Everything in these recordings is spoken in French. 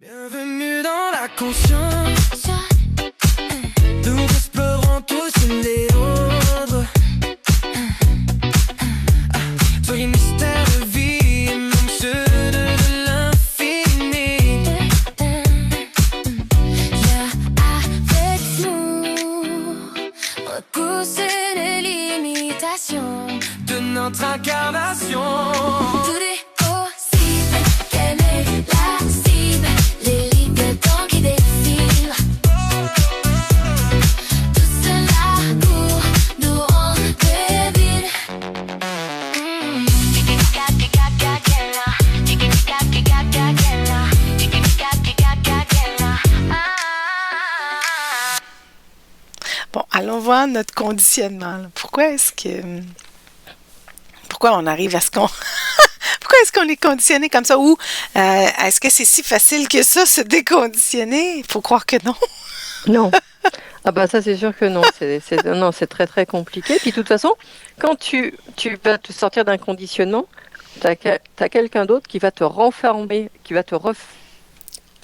Bienvenue dans la conscience. Nous explorons tous les autres. Soyez mystères de vie, même ceux de l'infini. Viens avec nous, repousser les limitations De notre incarnation. Tout est possible, quelle est la cible? Les temps qui défilent. Tout cela pour nous rendre débiles. Bon, allons voir notre conditionnement, là. Pourquoi on arrive à ce qu'on... Pourquoi est-ce qu'on est conditionné comme ça? Ou est-ce que c'est si facile que ça, se déconditionner? Il faut croire que non. Non. Ah bah ça c'est sûr que non. Non, c'est très très compliqué. Puis de toute façon, quand tu vas te sortir d'un conditionnement, t'as quelqu'un d'autre qui va te renfermer, qui va te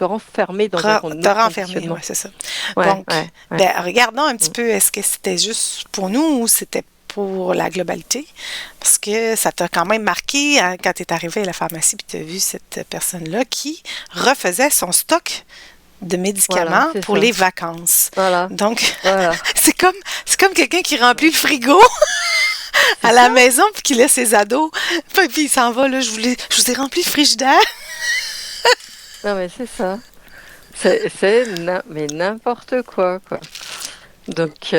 renfermer dans un Te renfermer, conditionnement. ouais, c'est ça. Ouais, Donc, ouais, ouais. ben, regardons un petit peu, est-ce que c'était juste pour nous ou c'était pour la globalité? Parce que ça t'a quand même marqué hein, quand tu es arrivé à la pharmacie et tu as vu cette personne-là qui refaisait son stock de médicaments Voilà, c'est pour ça. les vacances. Voilà, Donc, voilà. c'est comme quelqu'un qui remplit le frigo à la maison puis qui laisse ses ados. Puis il s'en va, là, je vous ai rempli le frigidaire. Non mais c'est ça. Mais n'importe quoi. Donc,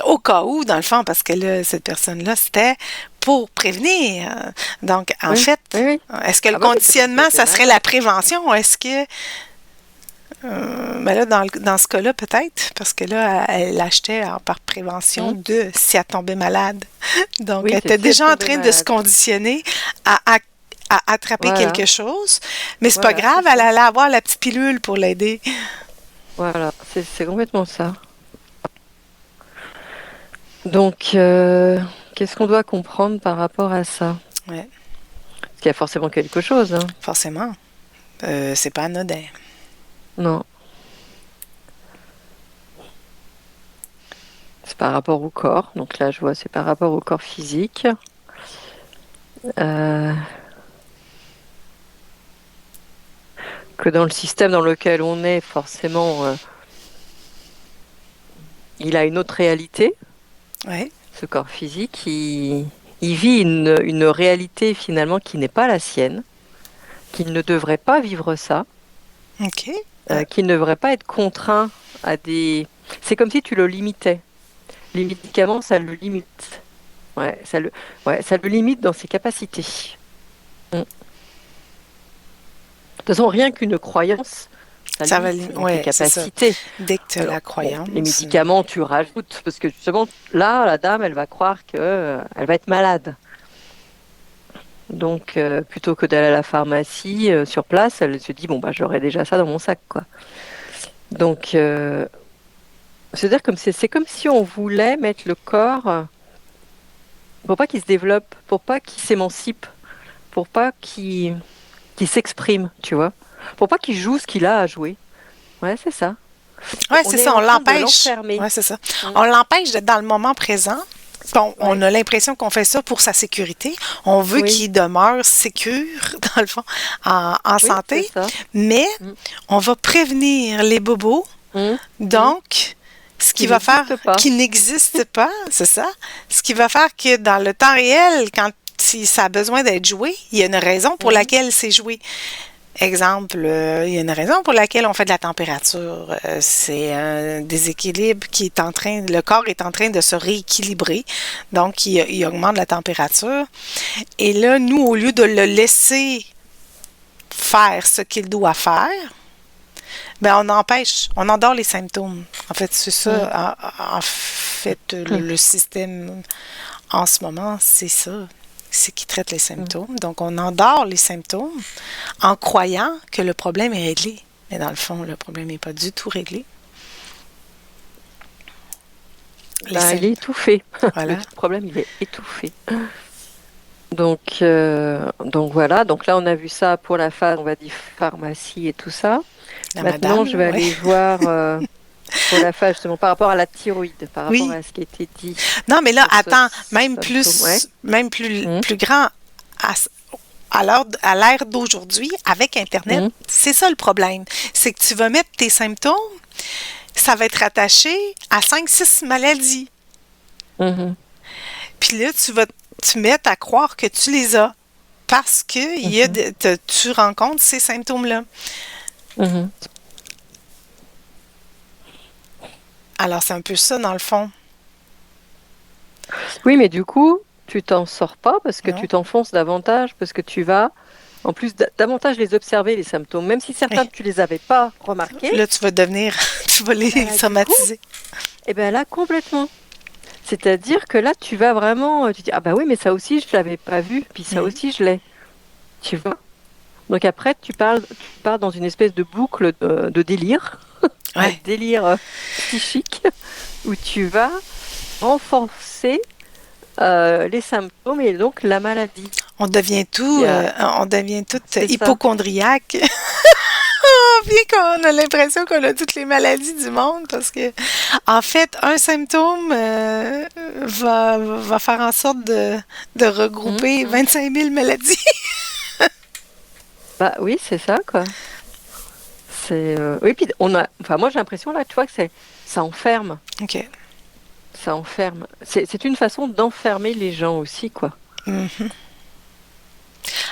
Au cas où, dans le fond, parce que là, cette personne-là, c'était pour prévenir. Donc, en oui, fait, oui, oui. est-ce que le Ah bah oui, c'est conditionnement, parce que ça c'est serait malade. la prévention? Est-ce que... ben là, dans ce cas-là, peut-être, parce que là, elle achetait par prévention de si elle tombait malade. Donc, Oui, elle c'est était si déjà elle en tombait train de se malade. conditionner à attraper Voilà, quelque chose. Mais c'est pas voilà, grave, c'est elle ça. allait avoir la petite pilule pour l'aider. Voilà, c'est complètement ça. Donc, qu'est-ce qu'on doit comprendre par rapport à ça? Ouais, Parce qu'il y a forcément quelque chose, hein. forcément. C'est pas anodin. Non, c'est par rapport au corps. Donc là, je vois, c'est par rapport au corps physique. Euh, que dans le système dans lequel on est, forcément, il a une autre réalité, Ouais, ce corps physique. Il vit une réalité finalement qui n'est pas la sienne, qu'il ne devrait pas vivre ça. OK. Qui ne devrait pas être contraint à des... C'est comme si tu le limitais. Les médicaments, ça le limite. Ça le limite dans ses capacités. De toute façon, rien qu'une croyance, Ça va, limite tes ouais, c'est ça. capacités. Dès que tu as Alors, la bon, croyance. les médicaments, tu rajoutes, parce que justement, là, la dame, elle va croire que elle va être malade. Donc, plutôt que d'aller à la pharmacie, sur place, elle se dit, bon, bah, j'aurai déjà ça dans mon sac, quoi. Donc, c'est-à-dire comme c'est comme si on voulait mettre le corps pour pas qu'il se développe, pour pas qu'il s'émancipe, pour pas qu'il s'exprime, tu vois, pour pas qu'il joue ce qu'il a à jouer. Ouais, c'est ça. Ouais, On c'est est ça, en on train de l'empêche. l'enfermer. Ouais, c'est ça. On l'empêche d'être dans le moment présent. On Ouais. a l'impression qu'on fait ça pour sa sécurité. On veut Oui, qu'il demeure sécure, dans le fond, en oui, c'est santé, ça. mais Mm. on va prévenir les bobos. Mm. Donc, ce qui Qui va faire n'existe pas. qui n'existe pas, c'est ça. Ce qui va faire que dans le temps réel, quand si ça a besoin d'être joué, il y a une raison pour laquelle c'est joué. Exemple, il y a une raison pour laquelle on fait de la température. C'est un déséquilibre qui est en train, le corps est en train de se rééquilibrer, donc il augmente la température. Et là, nous, au lieu de le laisser faire ce qu'il doit faire, ben on empêche, on endort les symptômes. En fait, c'est ça. En fait, le système en ce moment, c'est ça. C'est qui traite les symptômes. Donc, on endort les symptômes en croyant que le problème est réglé. Mais dans le fond, le problème n'est pas du tout réglé. Ben, il est étouffé. Voilà. Le problème, il est étouffé. Donc voilà, donc là on a vu ça pour la phase, on va dire pharmacie et tout ça. La Maintenant, madame, je vais ouais. aller voir pour la phase justement par rapport à la thyroïde, par rapport Oui. à ce qui était dit Non, mais là, sur ce attends, symptôme. Ouais. Hum, plus grand, à, à l'ère d'aujourd'hui, avec Internet, hum, c'est ça le problème. C'est que tu vas mettre tes symptômes, ça va être rattaché à 5 6 maladies. hum, Puis là, tu vas te mettre à croire que tu les as parce que hum, tu rencontres ces symptômes-là. hum. Alors, c'est un peu ça, dans le fond. Oui, mais du coup, tu t'en sors pas parce que Non? tu t'enfonces davantage, parce que tu vas en plus davantage les observer, les symptômes, même si certains Oui. tu les avais pas remarqués. Là, tu vas devenir, tu vas les Ben là, du coup, somatiser. eh ben là complètement. C'est-à-dire que là, tu vas vraiment, tu dis ah bah oui, mais ça aussi je l'avais pas vu, puis ça Mhm. aussi je l'ai. Tu vois? Donc après, tu pars dans une espèce de boucle de délire, un Ouais. délire psychique, où tu vas renforcer les symptômes et donc la maladie. Il y a, On devient tout c'est ça. hypochondriaque. Bien qu'on a l'impression qu'on a toutes les maladies du monde parce que, en fait, un symptôme va faire en sorte de Mhm, regrouper mhm. 25 000 maladies. Bah oui, c'est ça, quoi. Oui, puis enfin moi j'ai l'impression là, tu vois que ça enferme, OK. ça enferme. C'est une façon d'enfermer les gens aussi, quoi. Mhm.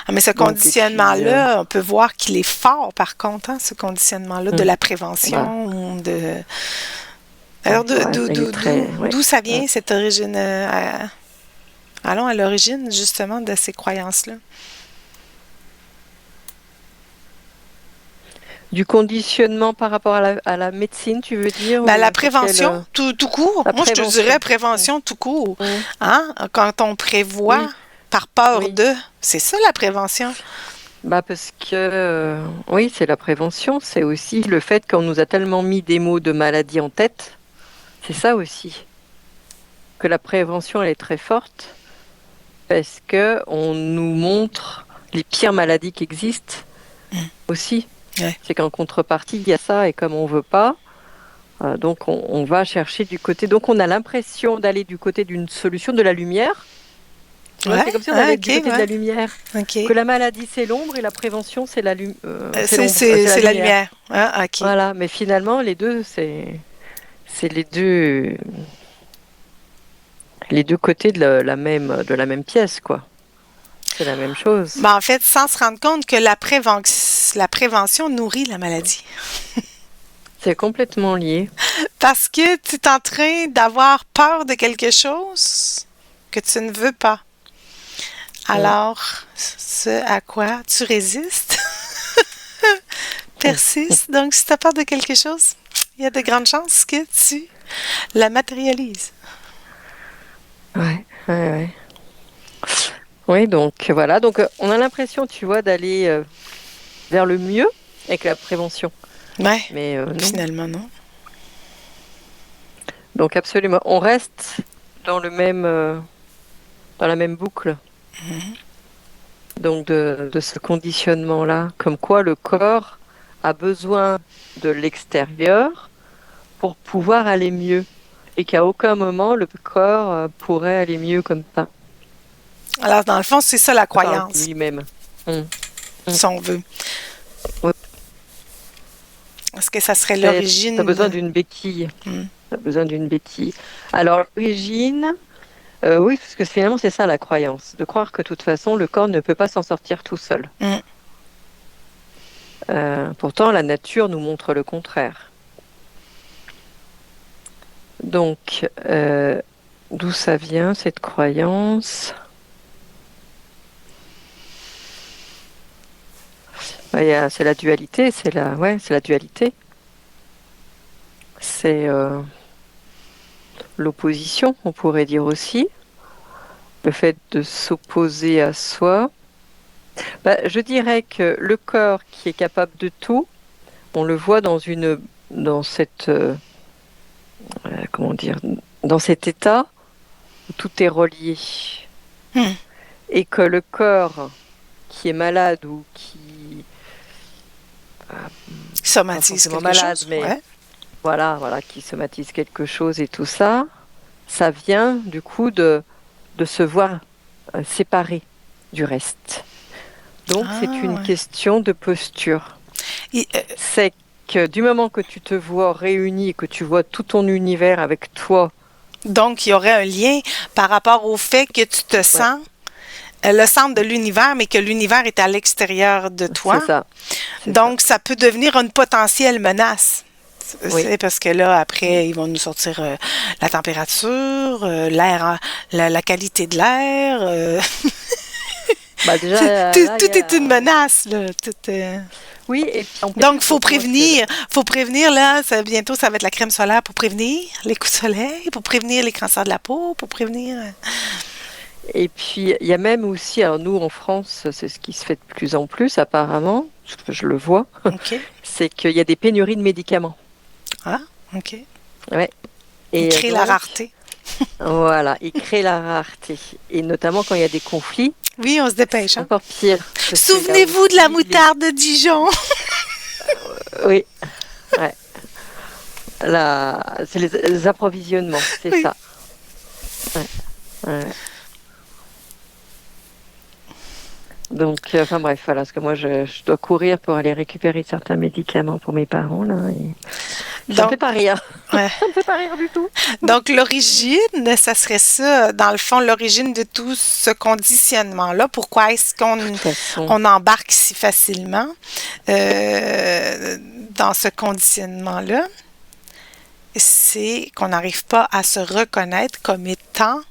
Ah, mais ce Donc et puis conditionnement-là, on peut voir qu'il est fort, par contre, hein, ce conditionnement-là de mhm. la Bah prévention. Alors, ouais, ouais, il est très, ouais, d'où ça ouais. vient, cette origine? Allons à l'origine, justement, de ces croyances-là. Du conditionnement par rapport à la médecine, tu veux dire, Ben, la ou pour quelle prévention, tout court. la Moi, je te dirais prévention. Mhm, prévention tout court. mhm. Hein? Quand on prévoit Oui, par peur oui. de, c'est ça la prévention. Bah parce que oui, c'est la prévention, c'est aussi le fait qu'on nous a tellement mis des mots de maladie en tête. C'est ça aussi, que la prévention elle est très forte parce que on nous montre les pires maladies qui existent aussi. Ouais. C'est qu'en contrepartie, il y a ça et comme on veut pas, donc on va chercher du côté. Donc on a l'impression d'aller du côté d'une solution de la lumière. Tu vois, Ouais, c'est comme si on ah, allait OK, du côté de la ouais. lumière. OK. Que la maladie c'est l'ombre et la prévention c'est l'ombre, c'est la C'est la lumière. lumière. Ah, OK. Voilà, mais finalement les deux c'est les deux côtés de de la même pièce quoi. C'est la même chose. Ben, en fait, sans se rendre compte que la prévention nourrit la maladie. C'est complètement lié. Parce que tu es en train d'avoir peur de quelque chose que tu ne veux pas. Mm, Alors, ce à quoi tu résistes mm. persiste. Donc, si tu as peur de quelque chose, il y a de grandes chances que tu la matérialises. Ouais, ouais, ouais. Oui, donc voilà. Donc on a l'impression, tu vois, d'aller vers le mieux avec la prévention. Ouais, Mais non. finalement, non. Donc absolument, on reste dans dans la même boucle. Donc de ce conditionnement-là, comme quoi le corps a besoin de l'extérieur pour pouvoir aller mieux, et qu'à aucun moment le corps pourrait aller mieux comme ça, Alors, dans le fond, c'est ça la par croyance, lui-même. Mm, mm. si on veut. Ouais. Est-ce que ça serait T'as l'origine besoin de... d'une béquille. Hmm. T'as besoin d'une béquille. Alors l'origine, oui, parce que finalement c'est ça la croyance, de croire que de toute façon le corps ne peut pas s'en sortir tout seul. Hmm. Pourtant la nature nous montre le contraire. Donc, d'où ça vient cette croyance? C'est la dualité, c'est la dualité. C'est l'opposition, on pourrait dire aussi. Le fait de s'opposer à soi. Bah, je dirais que le corps qui est capable de tout, on le voit dans cette, comment dire, dans cet état où tout est relié. Hmm. et que le corps qui est malade ou qui pas Somatise forcément quelque malade, chose. mais Ouais. voilà, qui somatise quelque chose et tout ça, ça vient du coup de se voir séparé du reste. Donc c'est Ah, une ouais. question de posture. Et, C'est que du moment que tu te vois réuni, que tu vois tout ton univers avec toi, donc, il y aurait un lien par rapport au fait que tu te ouais, sens le centre de l'univers, mais que l'univers est à l'extérieur de c'est toi. ça, c'est ça. Donc, ça peut devenir une potentielle menace. Oui. C'est parce que là, après, ils vont nous sortir la température, l'air, la qualité de l'air. Bah déjà Tout, là, il y tout est une a... menace, là. Oui, et puis en Donc, plus, moi, ce que... faut prévenir, là, bientôt, ça va être la crème solaire pour prévenir les coups de soleil, pour prévenir les cancers de la peau, pour prévenir... Et puis, il y a même aussi, alors nous, en France, c'est ce qui se fait de plus en plus, apparemment, parce que je le vois, OK. c'est qu'il y a des pénuries de médicaments. Ah, OK. Ouais. Il Et crée la donc, rareté. voilà, ils créent la rareté. Et notamment quand il y a des conflits, Oui, on se dépêche, c'est hein? encore pire, parce qu'il y a Souvenez-vous de la aussi les... moutarde de Dijon. Oui, ouais. C'est les approvisionnements, c'est Oui. ça. Ouais, ouais. Donc, enfin bref, voilà, parce que moi, je dois courir pour aller récupérer certains médicaments pour mes parents, là, et ça me fait Donc, pas rire. ouais. Ça me fait pas rire du tout. Donc, l'origine, ça serait ça, dans le fond, l'origine de tout ce conditionnement-là. Pourquoi est-ce De toute façon, on embarque si facilement dans ce conditionnement-là? C'est qu'on n'arrive pas à se reconnaître comme étant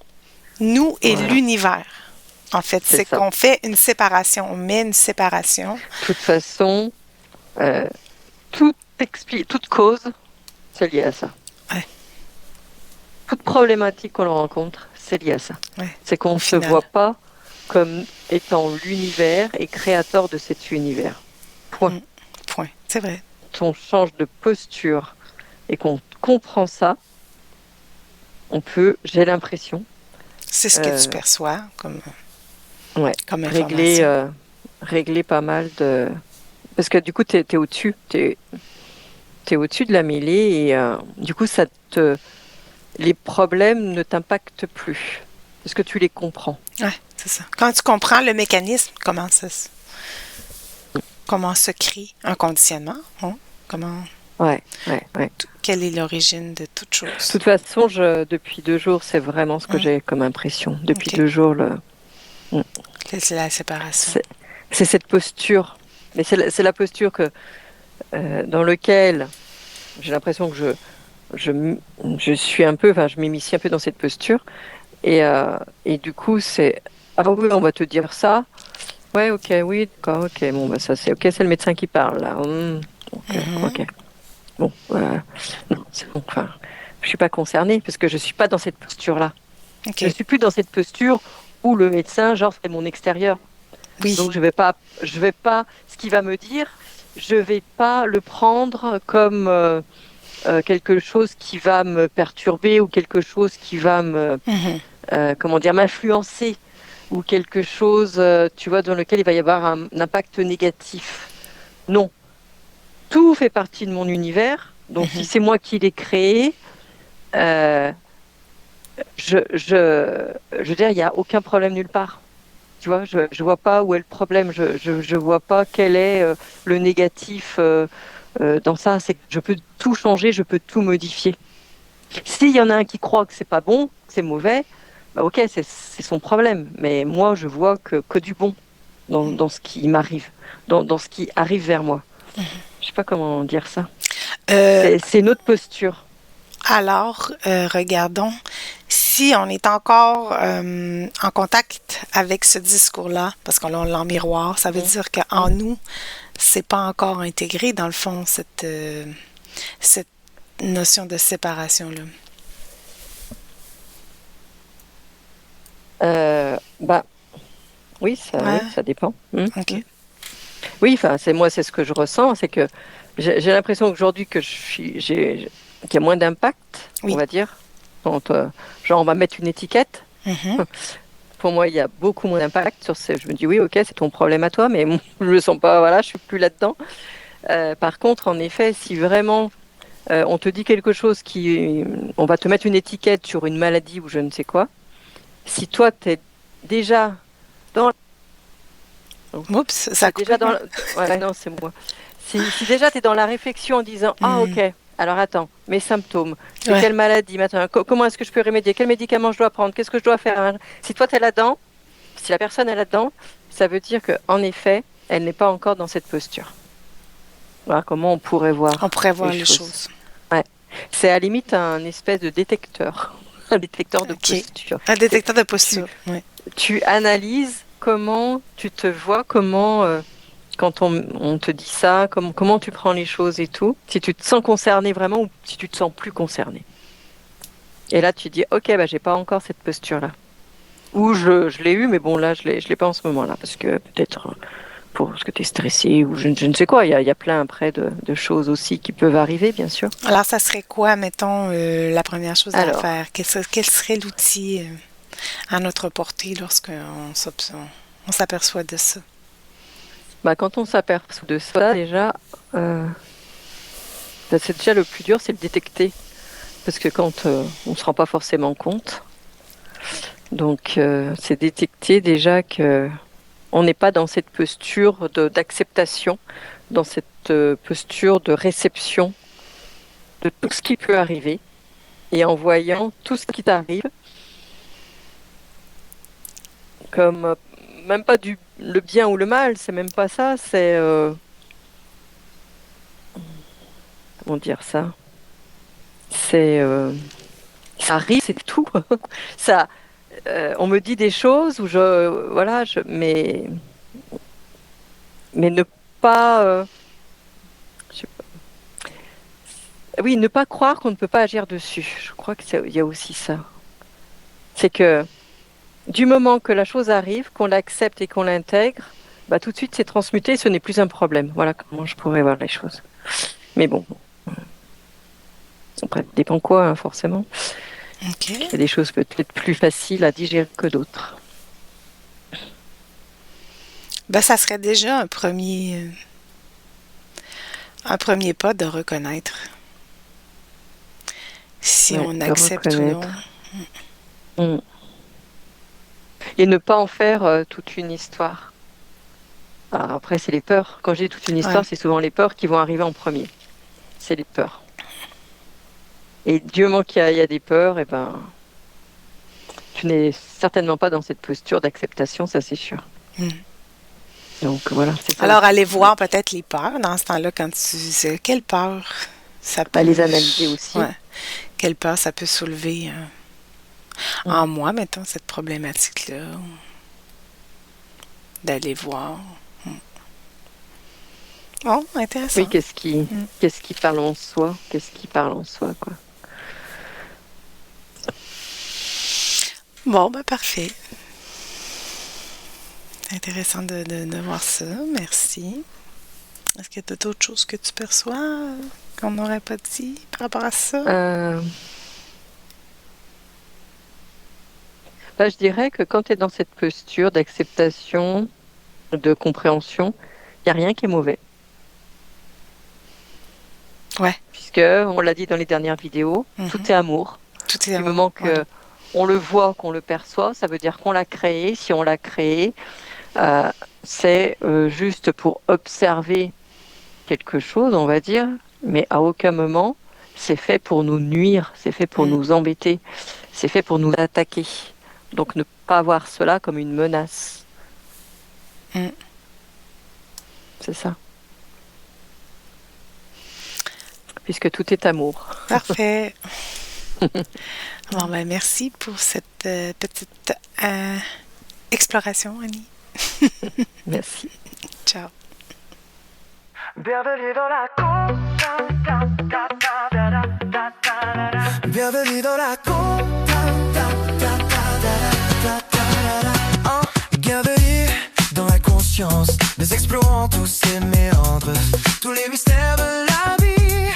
nous et voilà, l'univers. En fait, c'est c'est ça. qu'on fait une séparation, on met une séparation. De toute façon, euh, toute cause, c'est lié à ça. Ouais, Toute problématique qu'on rencontre, c'est lié à ça. ouais, C'est qu'on au ne se final. voit pas comme étant l'univers et créateur de cet univers. Point. Mm, point. C'est vrai. Quand on change de posture et qu'on comprend ça, on peut, j'ai l'impression, C'est ce que tu euh, perçois ouais, comme régler, information. régler pas mal de... Parce que du coup, t'es au-dessus, t'es au-dessus de la mêlée et du coup, les problèmes ne t'impactent plus parce que tu les comprends. Ouais, c'est ça. Quand tu comprends le mécanisme, comment se crée un conditionnement, hein? Comment, Ouais, ouais, ouais. quelle est l'origine de toute De chose? toute façon, depuis 2 jours, c'est vraiment ce que Hein? j'ai comme impression. Depuis OK. 2 jours, mm, C'est la séparation. c'est c'est cette posture. Mais c'est la posture dans laquelle j'ai l'impression que je suis un peu, enfin, je m'immisce un peu dans cette posture. Et du coup, c'est, ah oui, on va te dire ça. Ouais, ok, oui, d'accord, ok. Bon, bah ça, c'est ok, c'est le médecin qui parle, là. Ok, Mhm. ok. Bon, non, c'est bon. Enfin, je suis pas concernée parce que je suis pas dans cette posture-là. Je OK. suis plus dans cette posture où le médecin, genre, c'est mon extérieur. Oui. Donc, je vais pas, ce qu'il va me dire, je vais pas le prendre comme quelque chose qui va me perturber ou quelque chose qui va Mhm. comment dire, m'influencer ou quelque chose, tu vois, dans lequel il va y avoir un impact négatif. Non, tout fait partie de mon univers. Donc, si Mhm. c'est moi qui l'ai créé, euh, je veux dire, il n'y a aucun problème nulle part. Tu vois, je vois pas où est le problème. Je vois pas quel est le négatif dans ça. C'est que je peux tout changer, je peux tout modifier. S'il y en a un qui croit que c'est pas bon, que c'est mauvais, bah ok, c'est son problème. Mais moi, je vois que du bon dans ce qui m'arrive, dans ce qui arrive vers moi. Je sais pas comment dire ça. Euh, C'est une autre posture. alors, regardons si on est encore en contact avec ce discours-là, parce qu'on l'a en miroir, ça veut Mm. dire qu'en nous, c'est pas encore intégré dans le fond cette notion de séparation-là. Bah oui, Ouais, ça dépend. Mm, mm. OK. Oui, enfin, c'est ce que je ressens, c'est que j'ai l'impression qu'aujourd'hui que qu'il y a moins d'impact, on Oui. va dire. Genre, on va mettre une étiquette. Mhm. pour moi, il y a beaucoup moins d'impact sur ce. Je me dis oui, ok, c'est ton problème à toi, mais moi, je le sens pas. Voilà, je suis plus là-dedans. Par contre, en effet, si vraiment on te dit quelque chose on va te mettre une étiquette sur une maladie ou je ne sais quoi. Si toi, t'es déjà dans, Oups, ça a coupé. déjà dans, voilà, non, c'est moi. Si déjà tu es dans la réflexion en disant ah ok, alors attends, mes symptômes, c'est Ouais. quelle maladie maintenant, comment est-ce que je peux remédier, quel médicament je dois prendre, qu'est-ce que je dois faire, hein. Si toi tu es là-dedans, si la personne est là-dedans, ça veut dire que en effet, elle n'est pas encore dans cette posture. Voilà comment on pourrait voir. On pourrait voir les les choses. choses. C'est à la limite un espèce de détecteur, un détecteur de Ok. posture. Un détecteur de posture. Ouais. Tu analyses comment tu te vois, comment, quand on te dit ça, comment tu prends les choses et tout, si tu te sens concerné vraiment ou si tu te sens plus concerné. Et là, tu dis, ok, bah, j'ai pas encore cette posture-là. Ou je l'ai eu, mais bon, là, je l'ai pas en ce moment-là, parce que peut-être parce que tu es stressé ou je ne sais quoi. Il y a plein après de choses aussi qui peuvent arriver, bien sûr. Alors, ça serait quoi, mettons, la première chose à Alors. faire? Quel serait l'outil à notre portée lorsqu'on on s'aperçoit de ça? Bah, quand on s'aperçoit de ça, déjà, c'est déjà le plus dur, c'est le détecter. Parce que quand on ne se rend pas forcément compte, donc c'est détecter déjà que on n'est pas dans cette posture d'acceptation, dans cette posture de réception de tout ce qui peut arriver. Et en voyant tout ce qui t'arrive, comme même pas le bien ou le mal, c'est même pas ça, c'est comment dire ça? C'est ça arrive, c'est tout. Ça, on me dit des choses où mais ne pas, je sais pas. Oui, ne pas croire qu'on ne peut pas agir dessus. Je crois il y a aussi ça. C'est que du moment que la chose arrive, qu'on l'accepte et qu'on l'intègre, bah, tout de suite c'est transmuté, ce n'est plus un problème. Voilà comment je pourrais voir les choses. Mais bon, après, dépend quoi, hein, forcément. OK. Il y a des choses peut-être plus faciles à digérer que d'autres. Ben, ça serait déjà un premier pas de reconnaître si Ouais, on de accepte ou non. reconnaître. Et ne pas en faire toute une histoire. Alors après, c'est les peurs. Quand je dis toute une histoire, Ouais. c'est souvent les peurs qui vont arriver en premier. C'est les peurs. Et du moment qu'il y a des peurs, et ben, tu n'es certainement pas dans cette posture d'acceptation, ça c'est sûr. Mm. Donc voilà, c'est ça. Alors, aller voir peut-être les peurs dans ce temps-là, quand tu sais quelle peur ça peut... Les analyser aussi. Ouais. Quelle peur ça peut soulever en moi, mettons, cette problématique-là. D'aller voir. Bon, intéressant. Oui, qu'est-ce qui parle en soi? Qu'est-ce qui parle en soi, quoi. Bon, ben parfait. Intéressant de voir ça. Merci. Est-ce qu'il y a d'autres choses que tu perçois qu'on n'aurait pas dit par rapport à ça? Là, je dirais que quand tu es dans cette posture d'acceptation, de compréhension, il n'y a rien qui est mauvais. Ouais. Puisque, on l'a dit dans les dernières vidéos, tout est amour. Tout est Du moment que on le voit, qu'on le perçoit, ça veut dire qu'on l'a créé. Si on l'a créé, c'est juste pour observer quelque chose, on va dire, mais à aucun moment c'est fait pour nous nuire, c'est fait pour nous embêter, c'est fait pour nous attaquer. Donc ne pas voir cela comme une menace. C'est ça. Puisque tout est amour. Parfait. Bon, ben, merci pour cette petite exploration, Annie. Merci. Ciao. Bienvenue dans la Bienvenue dans la Bienvenue dans la conscience. Nous explorons tous ces méandres, tous les mystères de la vie,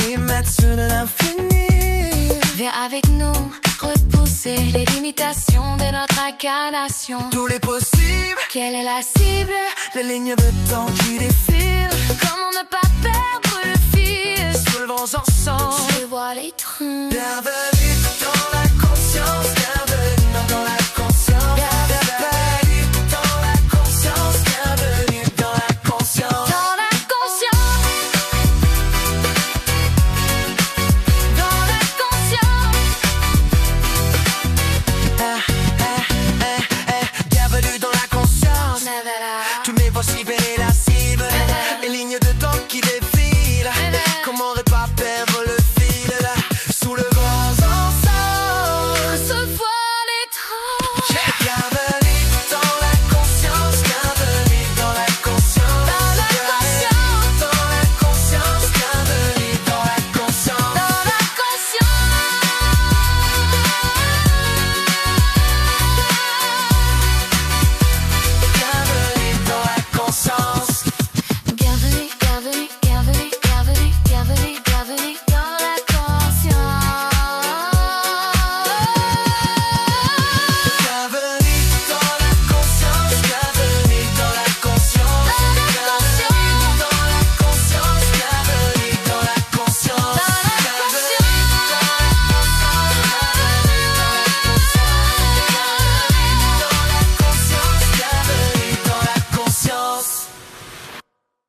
et mettre de l'infini. Viens avec nous, repousse dépasser les limitations de notre incarnation. Tous les possibles, Quelle est la cible? les lignes de temps qui défilent. Comment ne pas perdre le fil? Soulevons ensemble Je vois les trains